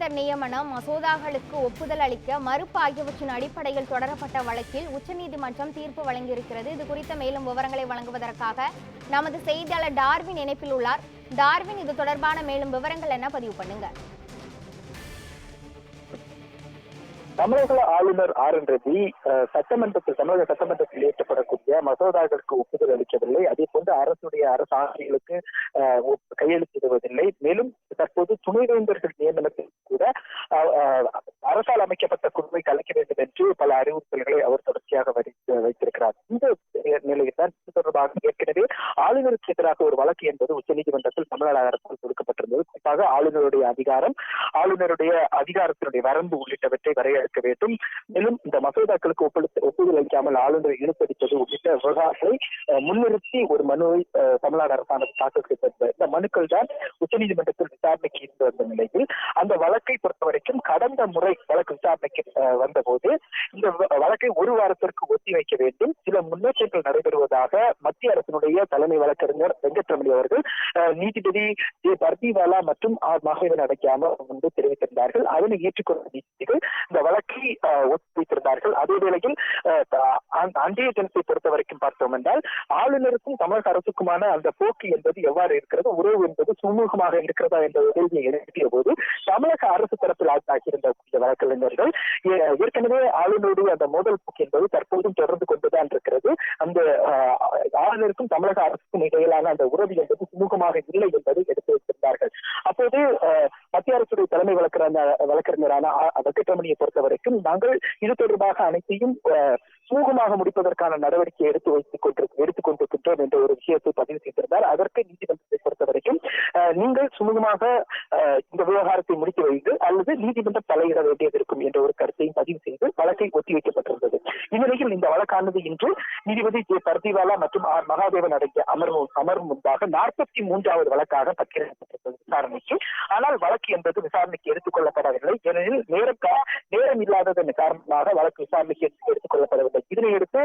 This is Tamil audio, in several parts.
துணைவேந்தர் நியமன மசோதாக்களுக்கு ஒப்புதல் அளிக்க மறுப்பு ஆகியவற்றின் அடிப்படையில் தொடரப்பட்ட வழக்கில் உச்சநீதிமன்றம் தீர்ப்பு வழங்கியிருக்கிறது. இது குறித்த மேலும் விவரங்களை வழங்குவதற்காக நமது செய்தியாளர் டார்வின் இணைப்பில் உள்ளார். டார்வின், இது தொடர்பான மேலும் விவரங்கள் என்ன பதிவு பண்ணுங்க. தமிழக ஆளுநர் RN ரவி தமிழக சட்டமன்றத்தில் இயற்றப்படக்கூடிய மசோதாக்களுக்கு ஒப்புதல் அளிக்கவில்லை. அதே போன்று அரசு ஆணைகளுக்கு கையெழுத்திடுவதில்லை. மேலும் தற்போது துணைவேந்தர்கள் நியமனத்தில் கூட அரசால் அமைக்கப்பட்ட குழுவை கலைக்க வேண்டும் என்று பல அறிவுறுத்தல்களை அவர் தொடர்ச்சியாக வைத்திருக்கிறார். இந்த நிலையில் தான் இது தொடர்பாக ஏற்கனவே ஆளுநருக்கு எதிராக ஒரு வழக்கு என்பது உச்சநீதிமன்றத்தில் தமிழக அரசால் கொடுக்கப்பட்டிருந்தது. குறிப்பாக ஆளுநருடைய அதிகாரத்தினுடைய வரம்பு உள்ளிட்டவற்றை வரையறுக்க வேண்டும். மேலும் இந்த மசோதாக்களுக்கு ஒப்புதல் அளிக்காமல் ஆளுநரை இழுத்தடிப்பது உள்ளிட்ட விவகாரங்களை முன்னிறுத்தி ஒரு மனுவை தமிழ்நாடு அரசாங்கம் தாக்கல் செய்திருந்தது. இந்த மனுக்கள் தான் உச்சநீதிமன்றத்தில் விசாரணைக்கு இருந்து வந்த நிலையில் அந்த வழக்கை பொறுத்தவரைக்கும் கடந்த முறை வழக்கு விசாரணைக்கு வந்தபோது இந்த வழக்கை ஒரு வாரத்திற்கு ஒத்திவைக்க வேண்டும், சில முன்னேற்றங்கள் நடைபெறுவதாக மத்திய அரசினுடைய தலைமை வழக்கறிஞர் வெங்கட்ரமணி அவர்கள் நீதிபதி பர்திவாலா மற்றும் மகாதேவன் அடக்கியாமல் வந்து தெரிவித்திருந்தார்கள். அதனை ஏற்றுக்கொண்ட நீதிபதிகள் இந்த வழக்கை ஒத்திவைத்திருந்தார்கள். அதே வேளையில் அன்றைய தினத்தை பொறுத்த வரைக்கும் பார்த்தோம் என்றால் ஆளுநருக்கும் தமிழக அரசுக்குமான அந்த போக்கு என்பது எவ்வாறு இருக்கிறது, உறவு என்பது சுமூகமாக இருக்கிறதா என்ற கேள்வியை எழுப்பிய போது தமிழக அரசு தரப்பில் ஆகியிருந்த வழக்கறிஞர்கள் ஏற்கனவே ஆளுநருடைய அந்த மோதல் போக்கு என்பது தற்போதும் தொடர்ந்து கொண்டுதான் இருக்கிறது, அந்த ஆளுநருக்கும் தமிழக அரசுக்கும் இடையிலான அந்த உறவு என்பது சுமூகமாக இல்லை என்பதை எடுத்து வைத்திருந்தார்கள். அப்போது மத்திய அரசுடைய தலைமை வழக்கறிஞரான வெங்கட்ரமணியை பொறுத்த வரைக்கும் நாங்கள் இது தொடர்பாக அனைத்தையும் சுமூகமாக முடிப்பதற்கான நடவடிக்கை எடுத்துக் கொண்டிருக்கின்றோம் என்ற ஒரு விஷயத்தை பதிவு செய்திருந்தார். அதற்கு நீதிமன்றத்தை பொறுத்த வரைக்கும் நீங்கள் சுமூகமாக இந்த விவகாரத்தை முடித்து வைத்து அல்லது நீதிமன்றம் தலையிட வேண்டியது இருக்கும் என்ற ஒரு கருத்தையும் பதிவு செய்து வழக்கை ஒத்திவைக்கப்பட்டிருந்தது. இந்நிலையில் இந்த வழக்கானது இன்று நீதிபதி பர்திவாலா மற்றும் மகாதேவன் அடங்கிய அமர்வு முன்பாக 43வது வழக்காக பட்டியலிடப்பட்டிருந்தது விசாரணைக்கு. ஆனால் வழக்கு என்பது விசாரணைக்கு எடுத்துக் கொள்ளப்படவில்லை. ஏனெனில் நேரம் இல்லாததன் காரணமாக வழக்கு விசாரணைக்கு எடுத்துக் கொள்ளப்படவில்லை. இதனையடுத்து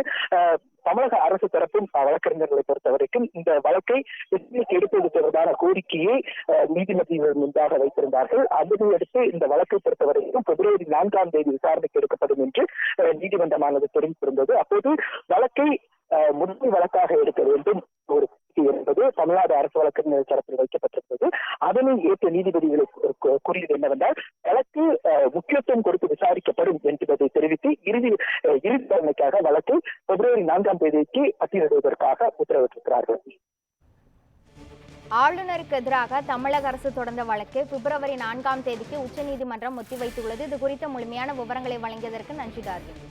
தமிழக அரசு தரப்பும் வழக்கறிஞர்களை பொறுத்த வரைக்கும் இந்த வழக்கை எடுப்பது தொடர்பான கோரிக்கையை நீதிமன்றங்கள் முன்பாக வைத்திருந்தார்கள். அதனையடுத்து இந்த வழக்கை பொறுத்தவரைக்கும் February 4ஆம் தேதி விசாரணைக்கு எடுக்கப்படும் என்று நீதிமன்றமானது தெரிவித்திருந்தது. அப்போது வழக்கை முதல் வழக்காக எடுக்க வேண்டும் ஒரு என்பது தமிழ்நாடு அரசு வழக்கறிஞர் தரப்பில் வைக்கப்பட்டிருந்தது. அதனை ஏற்ற நீதிபதிகளை கூறியது என்னவென்றால் வழக்கு முக்கியத்துவம் கொடுத்து விசாரிக்கப்படும் என்பதை தெரிவித்து இறுதி விசாரணைக்காக வழக்கை February 4ஆம் தேதிக்கு பட்டியலிடுவதற்காக உத்தரவிட்டிருக்கிறார்கள். ஆளுநருக்கு எதிராக தமிழக அரசு தொடர்ந்த வழக்கை February 4ஆம் தேதிக்கு உச்சநீதிமன்றம் ஒத்திவைத்துள்ளது. இது குறித்த முழுமையான விவரங்களை வழங்கியதற்கு நன்றி டார்வின்.